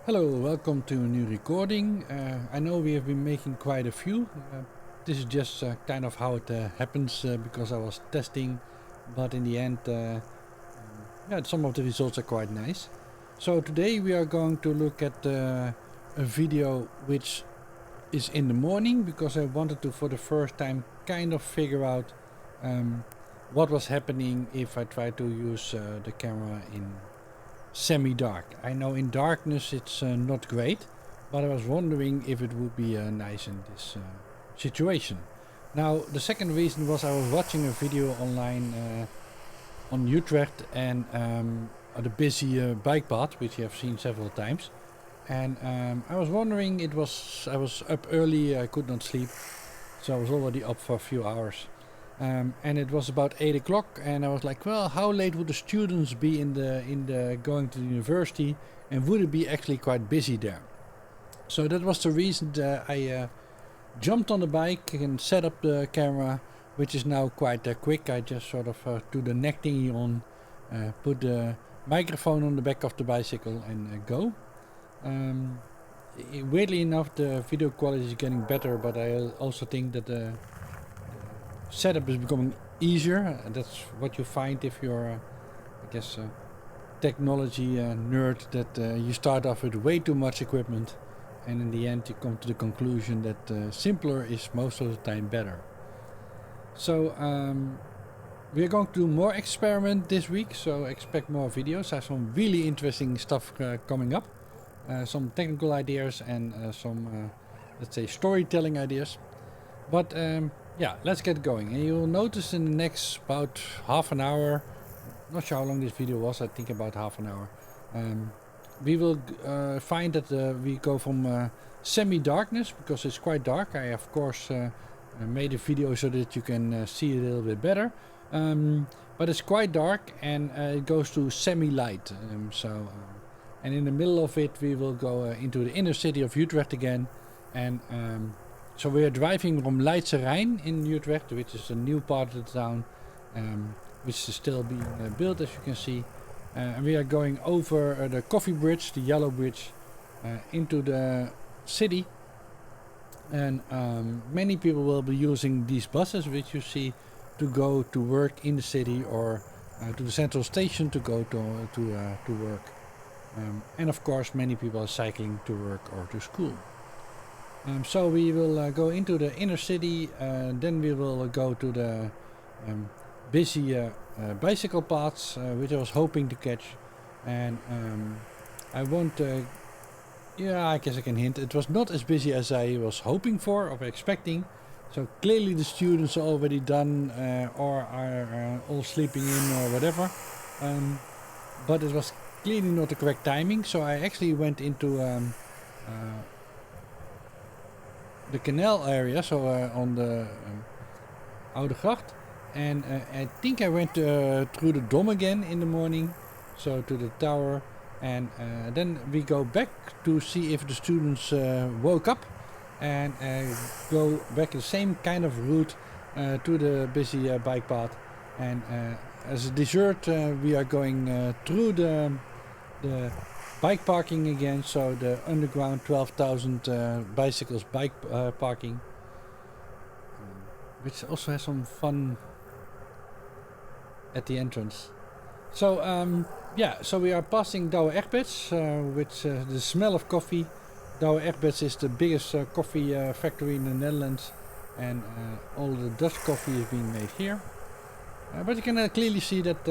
Hello, welcome to a new recording. I know we have been making quite a few. This is just kind of how it happens because I was testing, but in the end, yeah, some of the results are quite nice. So today we are going to look at a video which is in the morning because I wanted to, for the first time, kind of figure out what was happening if I try to use the camera in semi-dark. I know in darkness it's not great, but I was wondering if it would be nice in this situation. Now the second reason was I was watching a video online on Utrecht and the busy bike path, which you have seen several times, and I was wondering, I was up early, I could not sleep, so I was already up for a few hours. And it was about 8 o'clock, and I was like, well, how late would the students be in the going to the university, and would it be actually quite busy there? So that was the reason that I jumped on the bike and set up the camera, which is now quite quick. I just sort of do the neck thingy on, put the microphone on the back of the bicycle and go. Weirdly enough, the video quality is getting better, but I also think that the setup is becoming easier. That's what you find if you're, I guess, a technology nerd, that you start off with way too much equipment, and in the end you come to the conclusion that simpler is most of the time better. So we are going to do more experiment this week, so expect more videos. I have some really interesting stuff coming up, some technical ideas and some, let's say, storytelling ideas. But yeah, let's get going. And you'll notice in the next about half an hour, not sure how long this video was, I think about half an hour, we will find that we go from semi-darkness, because it's quite dark. I of course made a video so that you can see it a little bit better, but it's quite dark, and it goes to semi-light. And in the middle of it we will go into the inner city of Utrecht again, and so we are driving from Leidscherijn in Utrecht, which is a new part of the town, which is still being built, as you can see. And we are going over the coffee bridge, the yellow bridge, into the city. And many people will be using these buses, which you see, to go to work in the city, or to the central station to go to work. And of course many people are cycling to work or to school. So we will go into the inner city, then we will go to the busy bicycle paths, which I was hoping to catch. And I won't, yeah, I guess I can hint, it was not as busy as I was hoping for or expecting. So clearly the students are already done or are all sleeping in or whatever. But it was clearly not the correct timing, so I actually went into the canal area, so on the oudegracht, and I think I went through the Dom again in the morning, so to the tower, and then we go back to see if the students woke up, and go back the same kind of route to the busy bike path, and as a dessert we are going through the bike parking again, so the underground 12,000 bicycles bike parking, which also has some fun at the entrance. So yeah, so we are passing Douwe Egberts, which the smell of coffee. Douwe Egberts is the biggest coffee factory in the Netherlands, and all the Dutch coffee is being made here. But you can clearly see that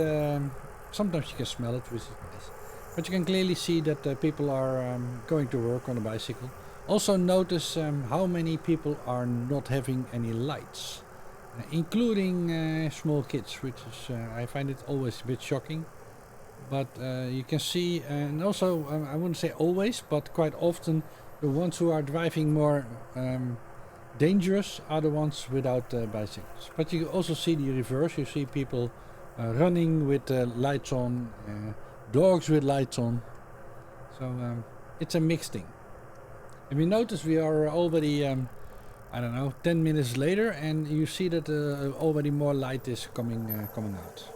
sometimes you can smell it, which is nice. But you can clearly see that people are going to work on a bicycle. Also notice how many people are not having any lights, including small kids, which is, I find it always a bit shocking. But you can see, and also I wouldn't say always, but quite often the ones who are driving more dangerous are the ones without bicycles. But you also see the reverse. You see people running with lights on, dogs with lights on, so it's a mixed thing. And we notice we are already, I don't know, 10 minutes later, and you see that already more light is coming out.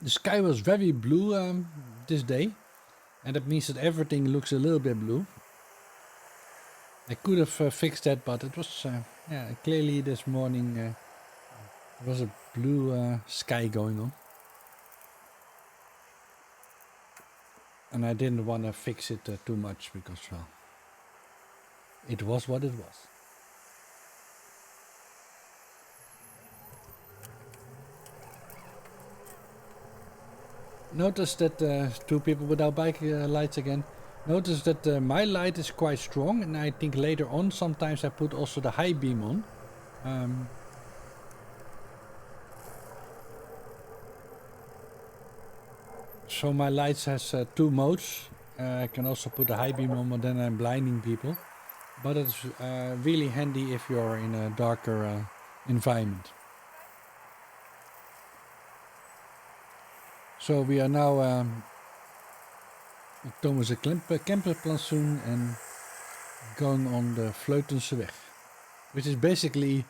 The sky was very blue this day, and that means that everything looks a little bit blue. I could have fixed that, but it was clearly this morning there was a blue sky going on, and I didn't want to fix it too much because, well, it was what it was. Notice that two people without bike lights again. Notice that my light is quite strong, and I think later on sometimes I put also the high beam on. So my lights has two modes. I can also put the high beam on, but then I'm blinding people. But it's really handy if you're in a darker environment. So we are now Thomas de Kempisplantsoen and going on the Vleutenseweg, which is basically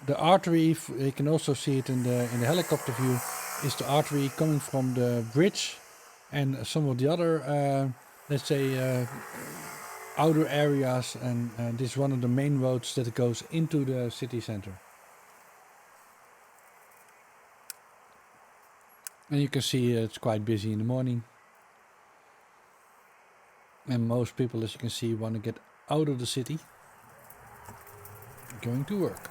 the artery. You can also see it in the helicopter view. Is the artery coming from the bridge and some of the other, let's say, outer areas, and this is one of the main roads that goes into the city center. And you can see it's quite busy in the morning. And most people, as you can see, want to get out of the city, going to work.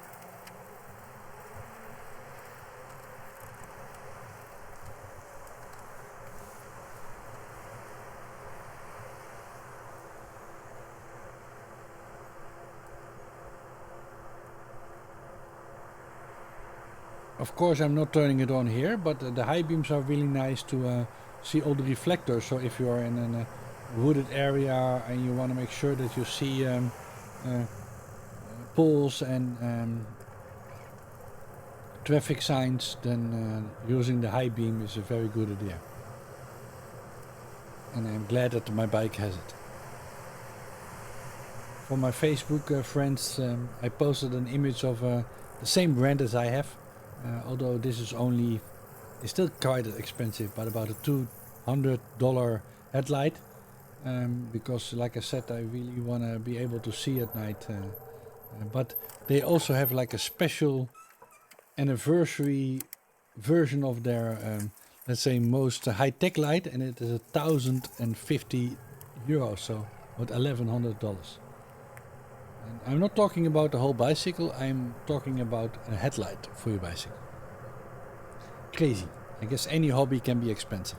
Of course, I'm not turning it on here, but the high beams are really nice to see all the reflectors. So if you're in a wooded area and you want to make sure that you see poles and traffic signs, then using the high beam is a very good idea. And I'm glad that my bike has it. For my Facebook friends, I posted an image of the same brand as I have. Although this is it's still quite expensive, but about a $200 headlight. Because, like I said, I really want to be able to see at night. But they also have like a special anniversary version of their, let's say, most high-tech light, and it is €1,050, so about $1,100. And I'm not talking about the whole bicycle, I'm talking about a headlight for your bicycle. Crazy. I guess any hobby can be expensive.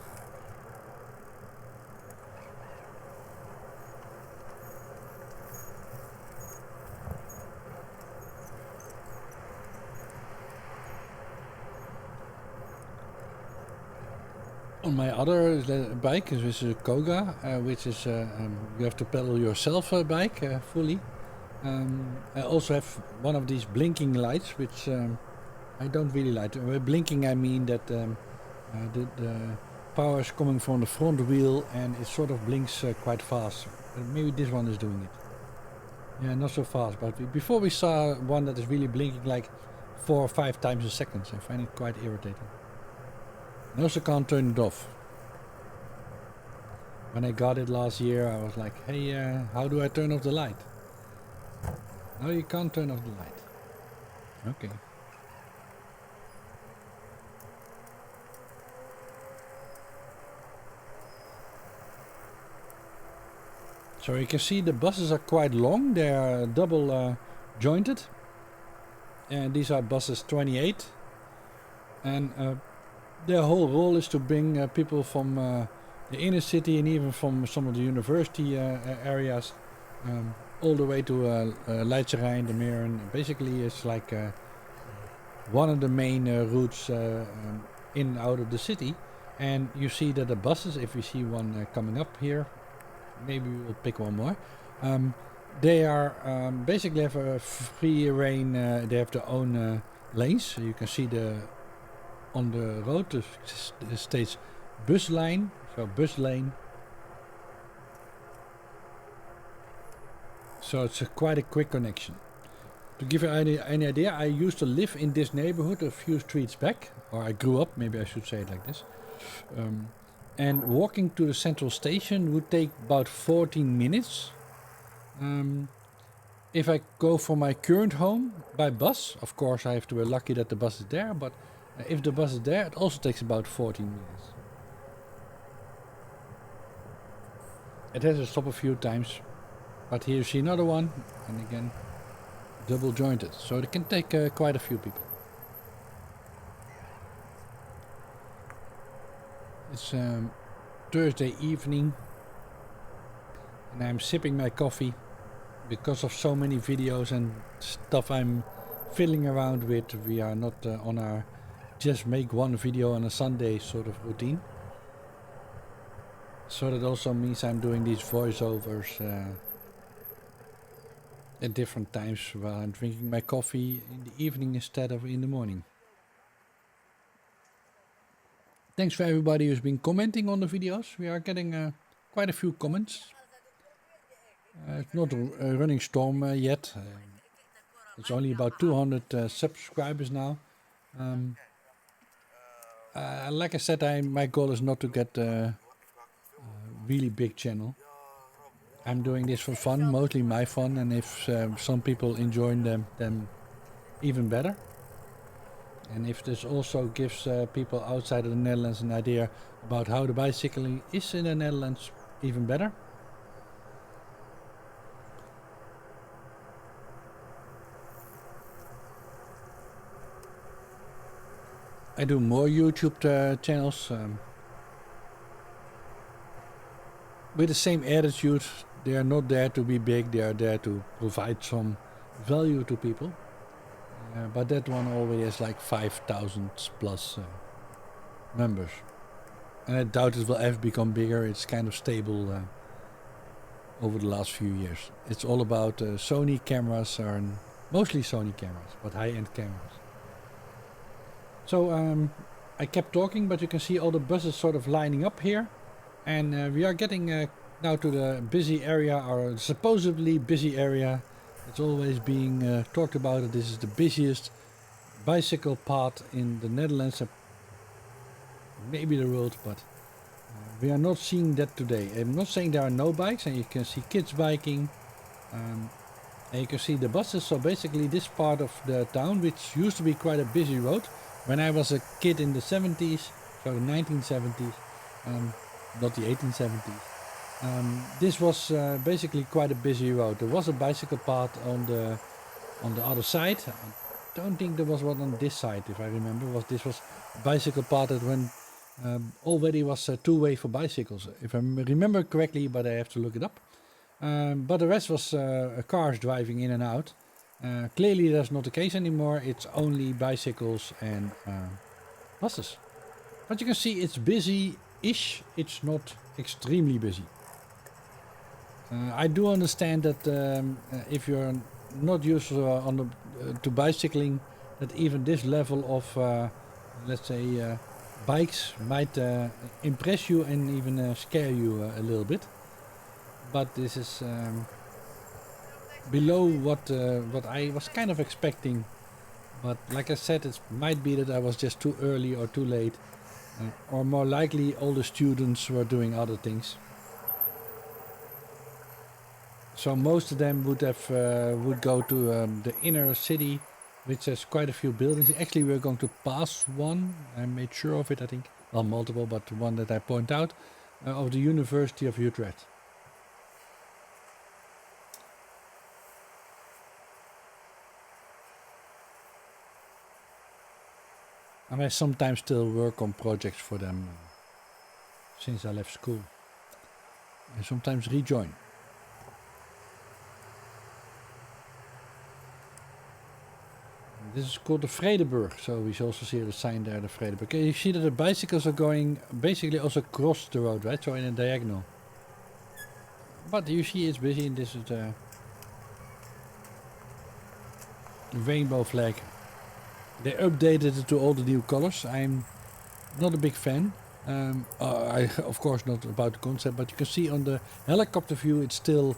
On my other bike, which is a Koga, which is you have to pedal yourself bike fully. I also have one of these blinking lights, which I don't really like. With blinking, I mean that the power is coming from the front wheel and it sort of blinks quite fast. Maybe this one is doing it. Yeah, not so fast, but before we saw one that is really blinking like 4 or 5 times a second. I find it quite irritating. I also can't turn it off. When I got it last year, I was like, hey, how do I turn off the light? No, you can't turn off the light. Okay. So you can see the buses are quite long. They are double jointed. And these are buses 28. And their whole role is to bring people from the inner city and even from some of the university areas all the way to Leidscherijn, the Meer. And basically it's like one of the main routes in and out of the city. And you see that the buses, if we see one coming up here, maybe we'll pick one more. They are basically have a free reign. They have their own lanes. So you can see on the road there states busline, so bus lane. So it's quite a quick connection. To give you any idea, I used to live in this neighborhood a few streets back, or I grew up, maybe I should say it like this. And walking to the central station would take about 14 minutes. If I go from my current home by bus, of course I have to be lucky that the bus is there, but if the bus is there, it also takes about 14 minutes. It has to stop a few times, but here you see another one, and again, double jointed, so it can take quite a few people. It's Thursday evening, and I'm sipping my coffee. Because of so many videos and stuff I'm fiddling around with, we are not on our just make one video on a Sunday sort of routine. So that also means I'm doing these voiceovers at different times while I'm drinking my coffee in the evening instead of in the morning. Thanks for everybody who's been commenting on the videos. We are getting quite a few comments. It's not a running storm yet. It's only about 200 subscribers now. Like I said, my goal is not to get a really big channel. I'm doing this for fun, mostly my fun, and if some people enjoy them, then even better. And if this also gives people outside of the Netherlands an idea about how the bicycling is in the Netherlands, even better. I do more YouTube channels with the same attitude. They are not there to be big, they are there to provide some value to people. But that one already has like 5,000 plus members. And I doubt it will ever become bigger. It's kind of stable over the last few years. It's all about Sony cameras, or mostly Sony cameras, but high-end cameras. So I kept talking, but you can see all the buses sort of lining up here. And we are getting now to the busy area, or supposedly busy area. It's always being talked about that this is the busiest bicycle path in the Netherlands, maybe the world, but we are not seeing that today. I'm not saying there are no bikes, and you can see kids biking, and you can see the buses. So basically this part of the town, which used to be quite a busy road, when I was a kid in the 70s, so the 1970s, not the 1870s, this was basically quite a busy road. There was a bicycle path on the other side. I don't think there was one on this side, if I remember. This was a bicycle path that went already was two-way for bicycles, if I remember correctly, but I have to look it up. But the rest was cars driving in and out. Clearly that's not the case anymore. It's only bicycles and buses. But you can see it's busy-ish. It's not extremely busy. I do understand that if you're not used to bicycling, that even this level of, let's say, bikes might impress you and even scare you a little bit. But this is below what I was kind of expecting. But like I said, it might be that I was just too early or too late, or more likely all the students were doing other things. So most of them would go to the inner city, which has quite a few buildings. Actually, we're going to pass one. I made sure of it, I think. Well, multiple, but one that I point out, of the University of Utrecht. And I sometimes still work on projects for them since I left school. I sometimes rejoin. This is called the Vredeburg, so we shall also see the sign there, the Vredeburg. Okay, you see that the bicycles are going basically also across the road, right? So in a diagonal. But you see it's busy, and this is the rainbow flag. They updated it to all the new colors. I'm not a big fan. I of course not about the concept, but you can see on the helicopter view it's still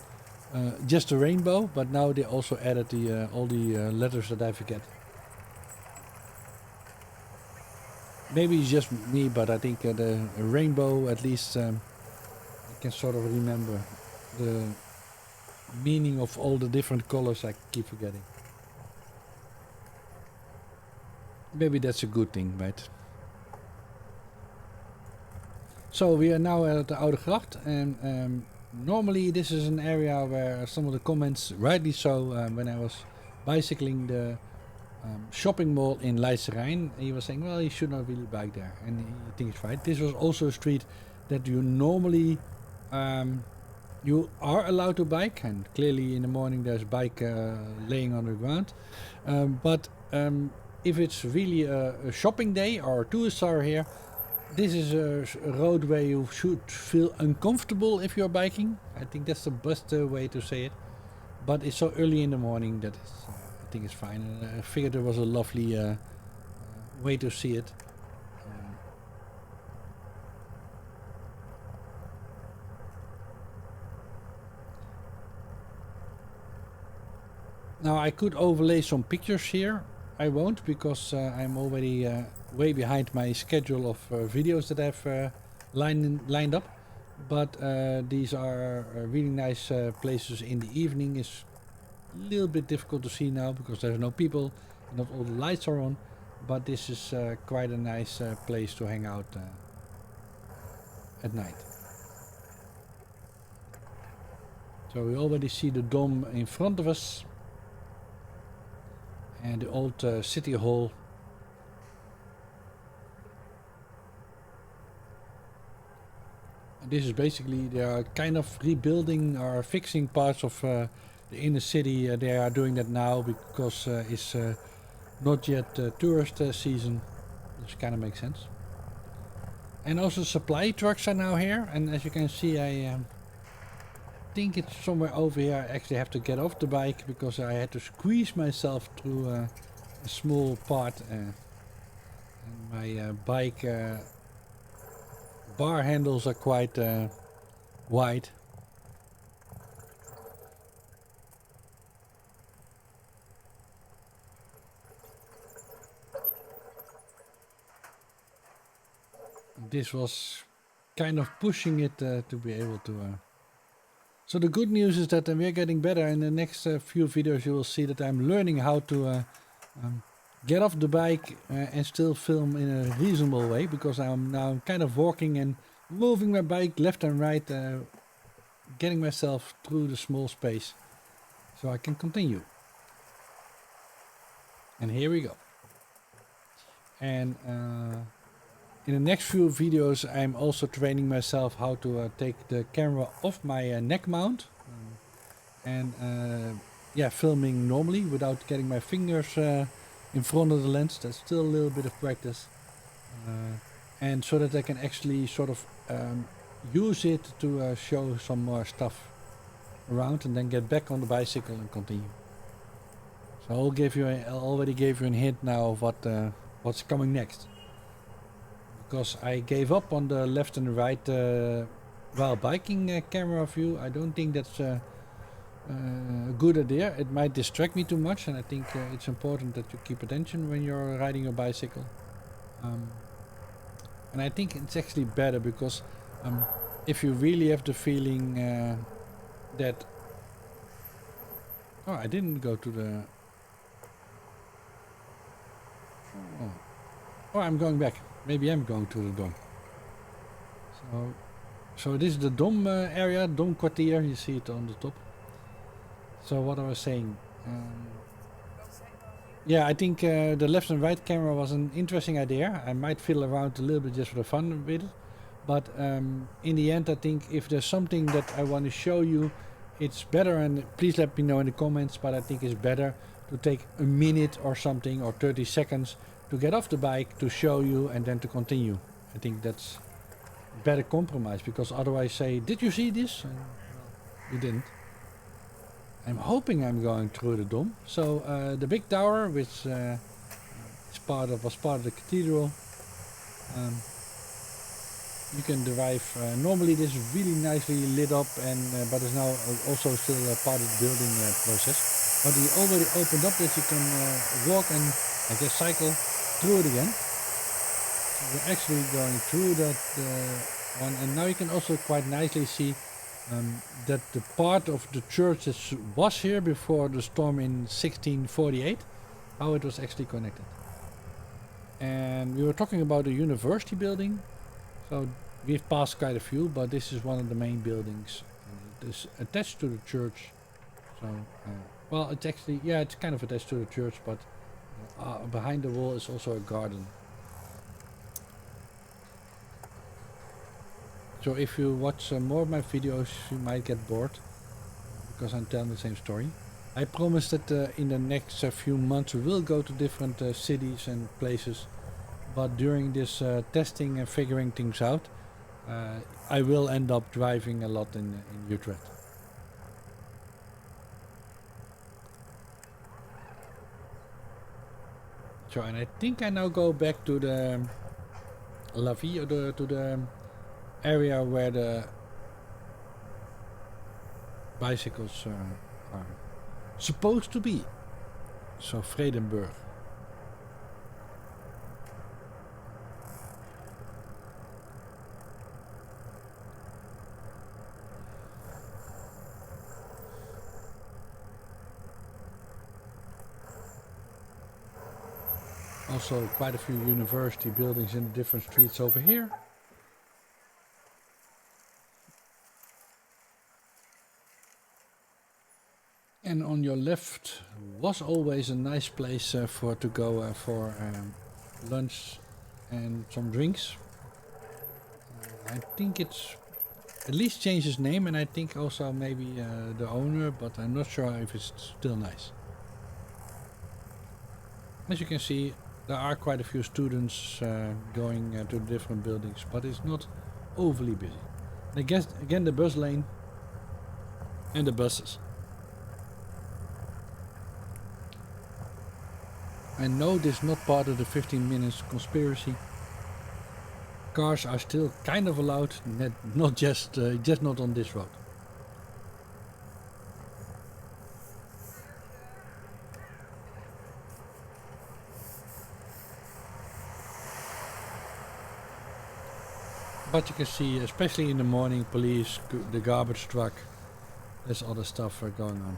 just a rainbow, but now they also added the all the letters that I forget. Maybe it's just me, but I think the rainbow, at least I can sort of remember the meaning of all the different colors I keep forgetting. Maybe that's a good thing, right? So we are now at the oudegracht, and normally this is an area where some of the comments, rightly so, when I was bicycling the shopping mall in Leidscherijn, he was saying, well, you should not really bike there, and he thinks right. This was also a street that you normally you are allowed to bike, and clearly in the morning there's a bike laying on the ground, but if it's really a shopping day or tourists are here, this is a road where you should feel uncomfortable if you're biking. I think that's the best way to say it. But it's so early in the morning that I think it's fine. And I figured it was a lovely way to see it. Now I could overlay some pictures here. I won't, because I'm already way behind my schedule of videos that I've lined up. But these are really nice places in the evening. It's a little bit difficult to see now because there's no people, not all the lights are on. But this is quite a nice place to hang out at night. So we already see the Dom in front of us. And the old city hall. And this is basically, they are kind of rebuilding or fixing parts of the inner city. They are doing that now because it's not yet tourist season, which kind of makes sense. And also supply trucks are now here, and as you can see, I think it's somewhere over here. I actually have to get off the bike because I had to squeeze myself through a small part, and my bike bar handles are quite wide. This was kind of pushing it to be able to so the good news is that we're getting better. In the next few videos you will see that I'm learning how to get off the bike and still film in a reasonable way, because I'm now kind of walking and moving my bike left and right, getting myself through the small space so I can continue. And here we go. And in the next few videos I'm also training myself how to take the camera off my neck mount and yeah, filming normally without getting my fingers in front of the lens. That's still a little bit of practice, and so that I can actually sort of use it to show some more stuff around and then get back on the bicycle and continue. So I already gave you a hint now of what's coming next. Because I gave up on the left and right while biking camera view. I don't think that's a good idea. It might distract me too much, and I think it's important that you keep attention when you're riding your bicycle. And I think it's actually better because if you really have the feeling that... Oh, I didn't go to the... Oh, I'm going back. Maybe I'm going to the Dom. So this is the Dom area, Dom quartier. You see it on the top. So what I was saying. Yeah, I think the left and right camera was an interesting idea. I might fiddle around a little bit just for the fun with it. But in the end, I think if there's something that I want to show you, it's better, and please let me know in the comments, but I think it's better to take a minute or something or 30 seconds to get off the bike to show you and then to continue. I think that's a better compromise, because otherwise say, did you see this? And, well, you didn't. I'm hoping I'm going through the Dom. So the big tower, which was part of the cathedral. you can drive. Normally this is really nicely lit up, and but it's now also still part of the building process. But we already opened up that you can walk and I guess cycle through it again. So we're actually going through that one, and now you can also quite nicely see that the part of the church that was here before the storm in 1648, how it was actually connected. And we were talking about the university building, so we've passed quite a few, but this is one of the main buildings, and it is attached to the church. So, well, it's actually, yeah, it's kind of attached to the church, but behind the wall is also a garden. So if you watch more of my videos, you might get bored, because I'm telling the same story. I promise that in the next few months we will go to different cities and places, but during this testing and figuring things out, I will end up driving a lot in Utrecht. So, and I think I now go back to the La Vie, or to the area where the bicycles are supposed to be. So Vredenburg. Also quite a few university buildings in the different streets over here. And on your left was always a nice place to go for lunch and some drinks. I think it's at least changed its name, and I think also maybe the owner, but I'm not sure if it's still nice. As you can see, there are quite a few students going to different buildings, but it's not overly busy. And I guess again the bus lane and the buses. I know this is not part of the 15 minutes conspiracy. Cars are still kind of allowed, not just not on this road. But you can see, especially in the morning, police, the garbage truck, there's other stuff going on.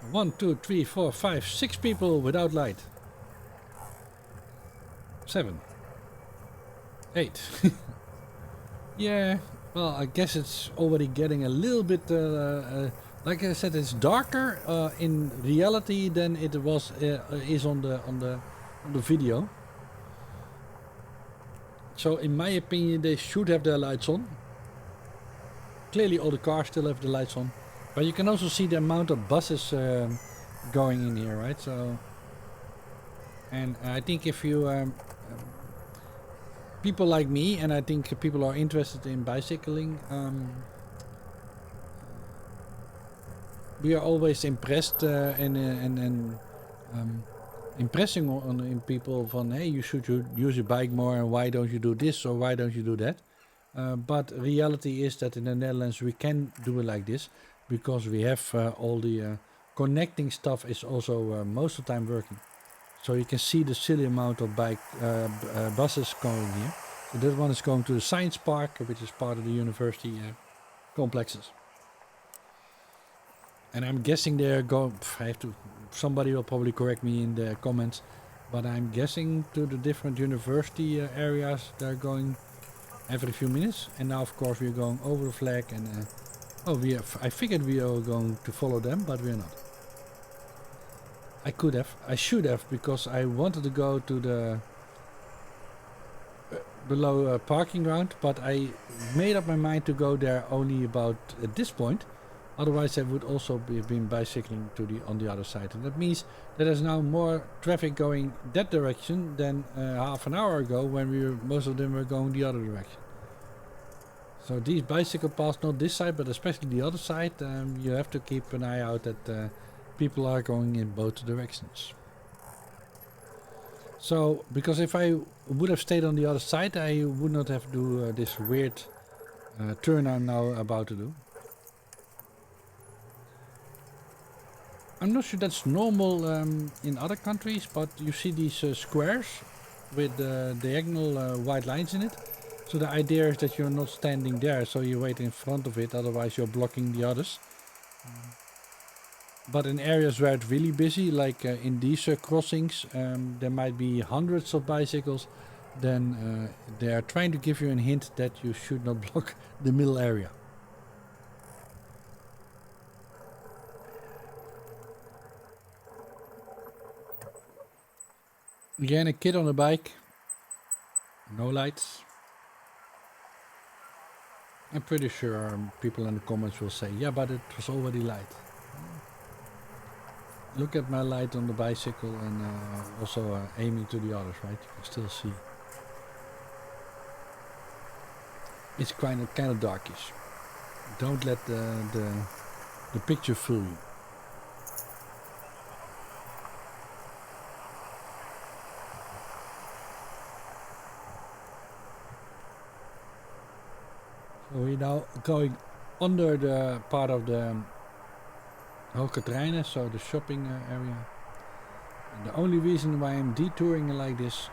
So 1, 2, 3, 4, 5, 6 people without light. 7, 8. Yeah, well, I guess it's already getting a little bit, like I said, it's darker in reality than it was is on the video. So in my opinion, they should have their lights on. Clearly all the cars still have the lights on, but you can also see the amount of buses going in here, right? So, and I think if you people like me, and I think people are interested in bicycling, we are always impressed and impressing on people from, hey, you should use your bike more, and why don't you do this or why don't you do that? But reality is that in the Netherlands we can do it like this, because we have all the connecting stuff is also most of the time working. So you can see the silly amount of buses going here. So that one is going to the science park, which is part of the university complexes. And I'm guessing they're going, somebody will probably correct me in the comments, but I'm guessing to the different university areas they're going every few minutes. And now of course we're going over the flag, and I figured we are going to follow them, but we're not. I should have, because I wanted to go to the below parking ground, but I made up my mind to go there only about at this point. Otherwise I would also have been bicycling on the other side, and that means that there's now more traffic going that direction than half an hour ago, when most of them were going the other direction. So these bicycle paths, not this side but especially the other side, you have to keep an eye out that people are going in both directions. So, because if I would have stayed on the other side, I would not have to do this weird turn I'm now about to do. I'm not sure that's normal in other countries, but you see these squares with diagonal white lines in it. So the idea is that you're not standing there, so you wait in front of it, otherwise you're blocking the others. But in areas where it's really busy, like in these crossings, there might be hundreds of bicycles, then they are trying to give you a hint that you should not block the middle area. Again, a kid on a bike, no lights. I'm pretty sure people in the comments will say, yeah, but it was already light. Look at my light on the bicycle and also aiming to the others, right? You can still see. It's kind of darkish. Don't let the picture fool you. So we're now going under the part of the Hoog-Catharijne, so the shopping area. And the only reason why I'm detouring like this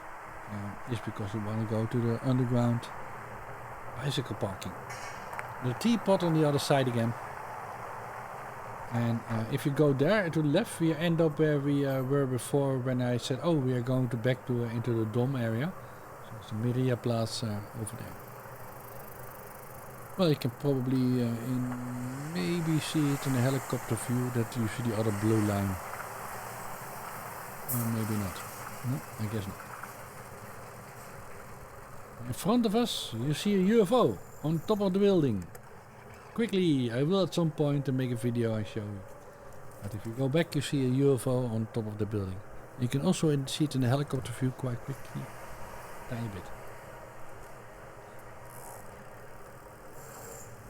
is because we want to go to the underground bicycle parking. The teapot on the other side again. And if you go there to the left, we end up where we were before when I said, oh, we are going to back to into the Dom area. So it's the Mariaplaats over there. Well, you can probably maybe see it in a helicopter view that you see the other blue line. Or maybe not. No, I guess not. In front of us, you see a UFO on top of the building. Quickly, I will at some point make a video and show you. But if you go back, you see a UFO on top of the building. You can also see it in a helicopter view quite quickly. Tiny bit.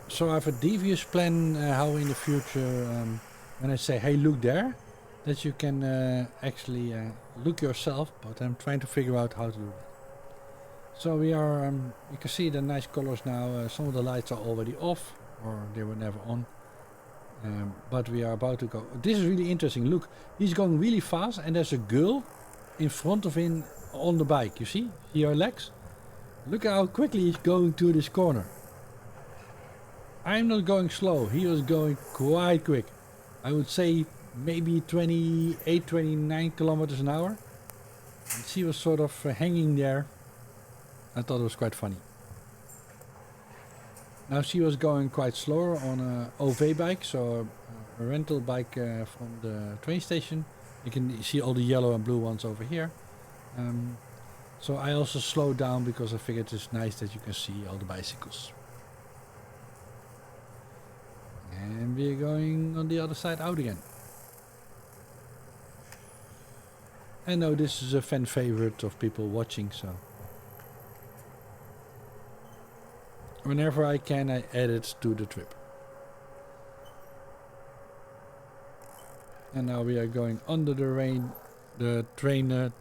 So I have a devious plan how in the future, when I say, hey, look there, that you can actually look yourself, but I'm trying to figure out how to do that. So we are, you can see the nice colors now. Some of the lights are already off, or they were never on. But we are about to go. This is really interesting. Look, he's going really fast, and there's a girl in front of him on the bike. You see? See her legs? Look how quickly he's going to this corner. I'm not going slow. He was going quite quick. I would say maybe 28, 29 kilometers an hour. And she was sort of hanging there. I thought it was quite funny. Now she was going quite slower on a OV bike, so a rental bike from the train station. You can see all the yellow and blue ones over here. So I also slowed down because I figured it's nice that you can see all the bicycles. And we're going on the other side out again. I know this is a fan favorite of people watching, so whenever I can, I add it to the trip. And now we are going under the train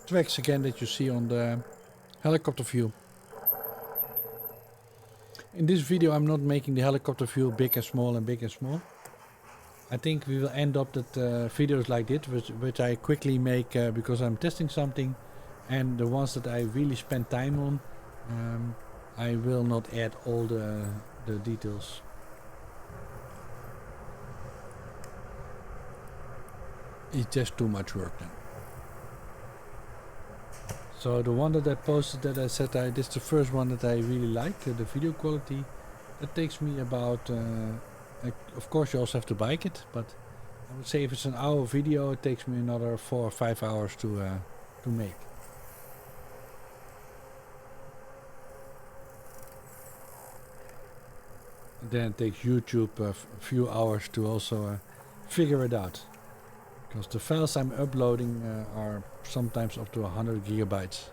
tracks again that you see on the helicopter view. In this video I'm not making the helicopter view big and small and big and small. I think we will end up with videos like this, which I quickly make because I'm testing something, and the ones that I really spend time on, I will not add all the details. It's just too much work then. So the one that I posted that I said this is the first one that I really like, the video quality. It takes me about, of course you also have to bike it, but I would say if it's an hour video, it takes me another 4 or 5 hours to make. Then it takes YouTube a few hours to also figure it out. Because the files I'm uploading are sometimes up to 100 gigabytes.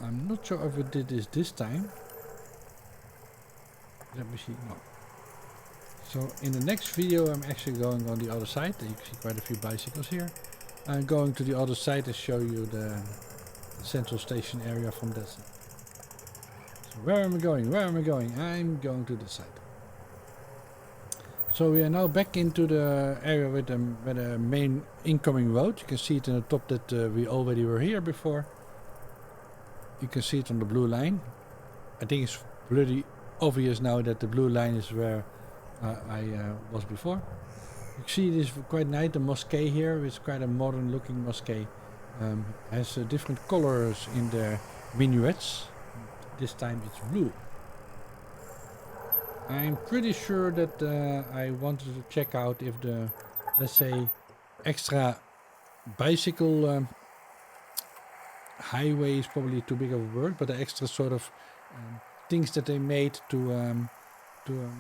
I'm not sure if it did this time. Let me see. No. So in the next video I'm actually going on the other side. You can see quite a few bicycles here. I'm going to the other side to show you the central station area from that side. So where am I going? Where am I going? I'm going to the side. So we are now back into the area with the main incoming road. You can see it in the top that we already were here before. You can see it on the blue line. I think it's pretty obvious now that the blue line is where I was before. You can see this quite nice, the mosque here. It's quite a modern looking mosque. Has different colors in the minarets. This time it's blue. I'm pretty sure that I wanted to check out if the, let's say, extra bicycle highway is probably too big of a word, but the extra sort of things that they made to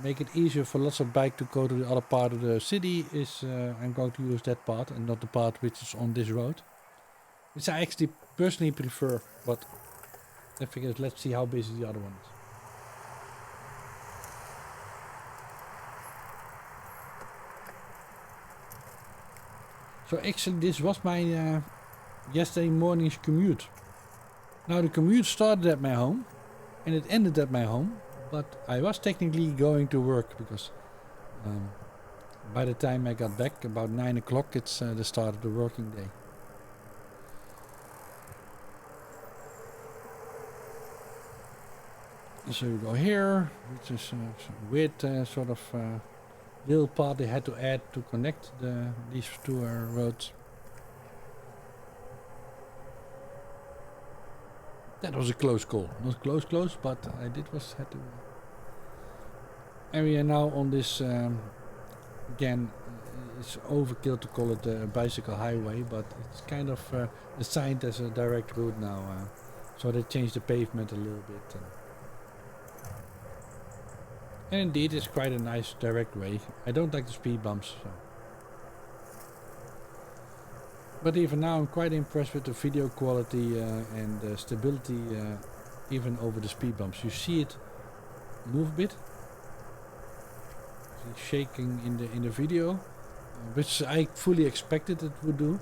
make it easier for lots of bike to go to the other part of the city is I'm going to use that part and not the part which is on this road, which I actually personally prefer, but I figured let's see how busy the other one is. So actually this was my yesterday morning's commute. Now the commute started at my home and it ended at my home, but I was technically going to work because by the time I got back about 9 o'clock it's the start of the working day. So you go here, which is a weird sort of little part they had to add to connect these two roads. That was a close call. Not close, but I had to. And we are now on this, again, it's overkill to call it a bicycle highway, but it's kind of assigned as a direct route now. So they changed the pavement a little bit. And indeed, it's quite a nice direct way. I don't like the speed bumps. So. But even now, I'm quite impressed with the video quality and the stability, even over the speed bumps. You see it move a bit. It's shaking in the video, which I fully expected it would do,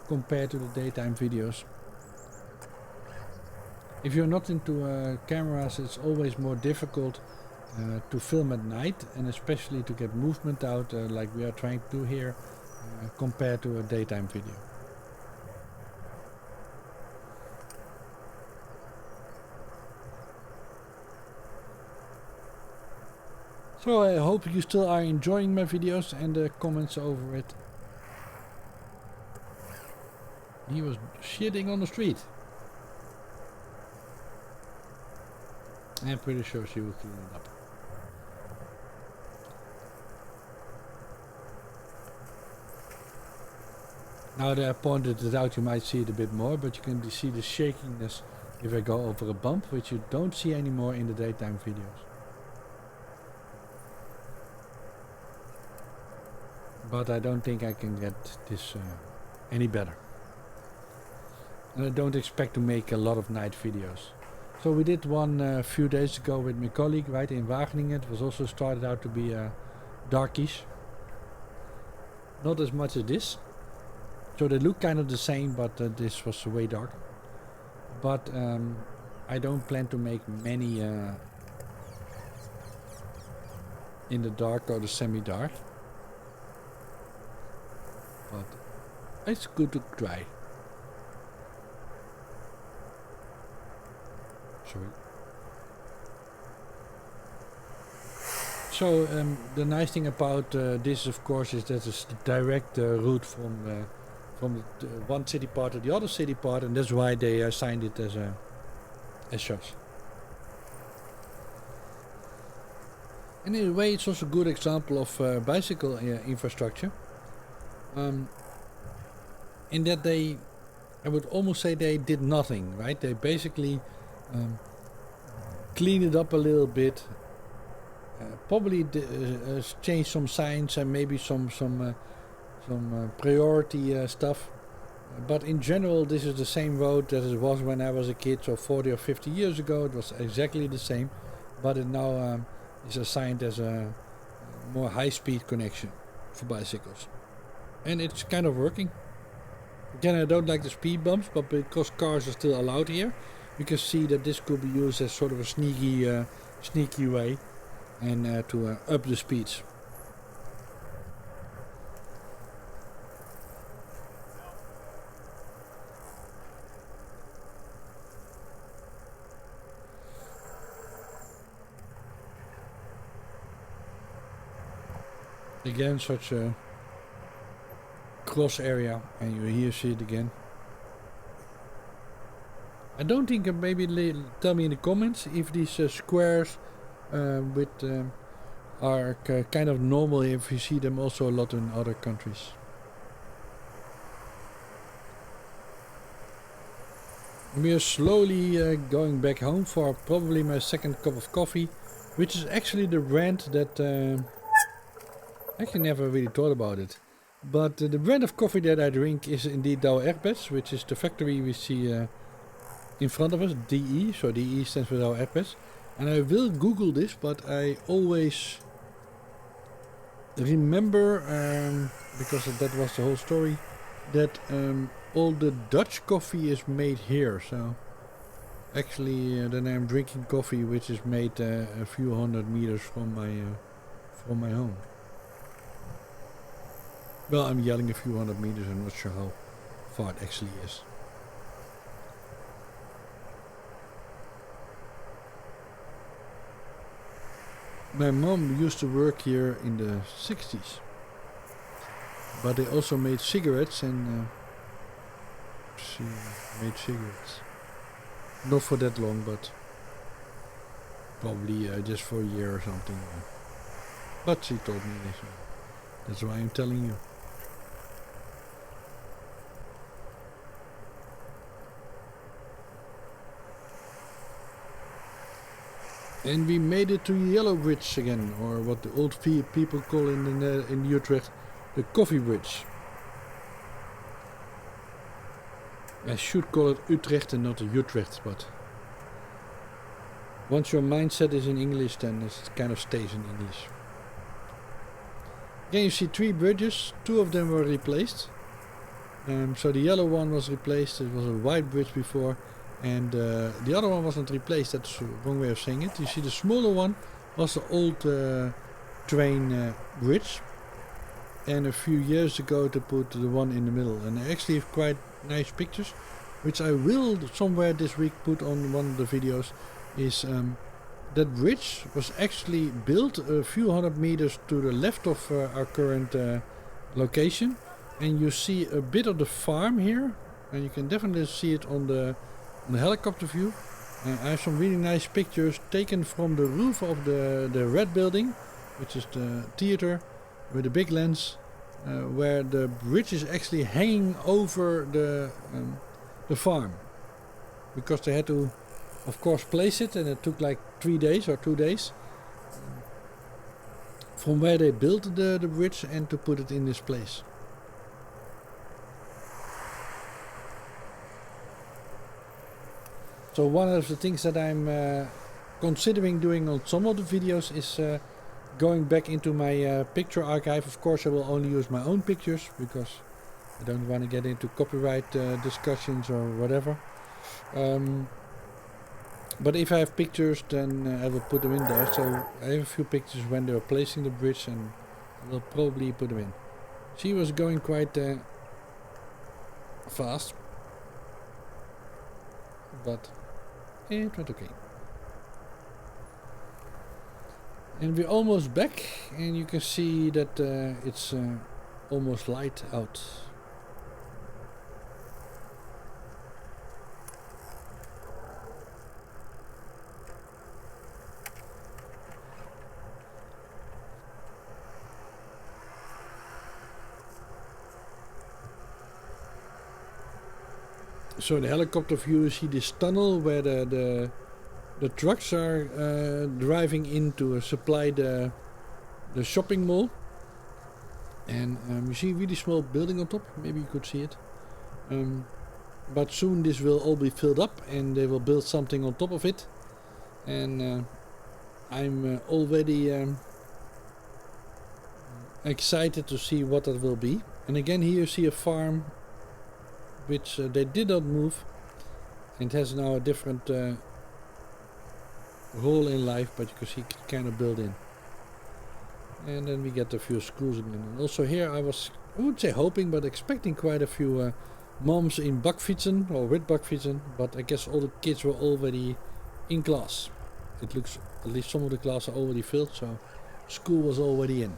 compared to the daytime videos. If you're not into cameras, it's always more difficult to film at night, and especially to get movement out like we are trying to do here, compared to a daytime video. So I hope you still are enjoying my videos and the comments over it. He was shitting on the street. I'm pretty sure she will clean it up. Now that I pointed it out, you might see it a bit more, but you can see the shakiness if I go over a bump, which you don't see anymore in the daytime videos. But I don't think I can get this any better. And I don't expect to make a lot of night videos. So we did one a few days ago with my colleague right in Wageningen. It was also started out to be darkish. Not as much as this. So they look kind of the same, but this was way darker. But I don't plan to make many in the dark or the semi-dark. But it's good to try. Sorry. So the nice thing about this, of course, is that it's the direct route from the one city part to the other city part, and that's why they assigned it as such. And in a way, it's also a good example of bicycle infrastructure. In that I would almost say they did nothing, right? They basically cleaned it up a little bit, probably changed some signs and maybe some priority stuff. But in general, this is the same road that it was when I was a kid, so 40 or 50 years ago. It was exactly the same, but it now is assigned as a more high-speed connection for bicycles. And it's kind of working. Again, I don't like the speed bumps, but because cars are still allowed here, you can see that this could be used as sort of a sneaky way and to up the speeds. Again, such a cross area, and you here see it again. I don't think, maybe tell me in the comments if these squares are kind of normal, if you see them also a lot in other countries. We are slowly going back home for probably my second cup of coffee, which is actually the brand that actually never really thought about it. But the brand of coffee that I drink is indeed Jaarbeurs, which is the factory we see in front of us, DE. So DE stands for Jaarbeurs. And I will Google this, but I always remember, because that was the whole story, that all the Dutch coffee is made here. So actually then I'm drinking coffee which is made a few hundred meters from my home. Well, I'm yelling a few hundred meters, I'm not sure how far it actually is. My mom used to work here in the 60s. But they also made cigarettes, and she made cigarettes. Not for that long, but probably just for a year or something. But she told me this. That's why I'm telling you. And we made it to Yellow Bridge again, or what the old people call in Utrecht the Coffee Bridge. I should call it Utrecht and not Utrecht, but once your mindset is in English, then it kind of stays in English. Again, you see 3 bridges. 2 of them were replaced. So the yellow one was replaced. It was a white bridge before. And the other one wasn't replaced, that's the wrong way of saying it. You see the smaller one was the old train bridge. And a few years ago they put the one in the middle. And I actually have quite nice pictures, which I will somewhere this week put on one of the videos. Is that bridge was actually built a few hundred meters to the left of our current location. And you see a bit of the farm here. And you can definitely see it on the helicopter view. I have some really nice pictures taken from the roof of the red building, which is the theater with a big lens, where the bridge is actually hanging over the farm, because they had to, of course, place it, and it took like 3 days or 2 days from where they built the bridge and to put it in this place. So one of the things that I'm considering doing on some of the videos is going back into my picture archive. Of course I will only use my own pictures, because I don't want to get into copyright discussions or whatever. But if I have pictures, then I will put them in there. So I have a few pictures when they were placing the bridge, and I will probably put them in. She was going quite fast, but it went okay. And we're almost back, and you can see that it's almost light out. So the helicopter view, you see this tunnel where the trucks are driving in to supply the shopping mall. And you see a really small building on top, maybe you could see it. But soon this will all be filled up and they will build something on top of it. And I'm already excited to see what that will be. And again, here you see a farm which they did not move. It has now a different role in life, but you can see it kind of built in. And then we get a few schools again. And also here I wouldn't say hoping, but expecting quite a few moms in bakfietsen or with bakfietsen. But I guess all the kids were already in class. It looks, at least some of the classes are already filled, so school was already in.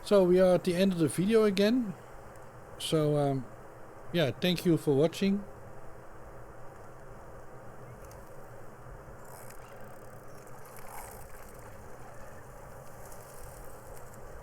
So we are at the end of the video again. So yeah, thank you for watching.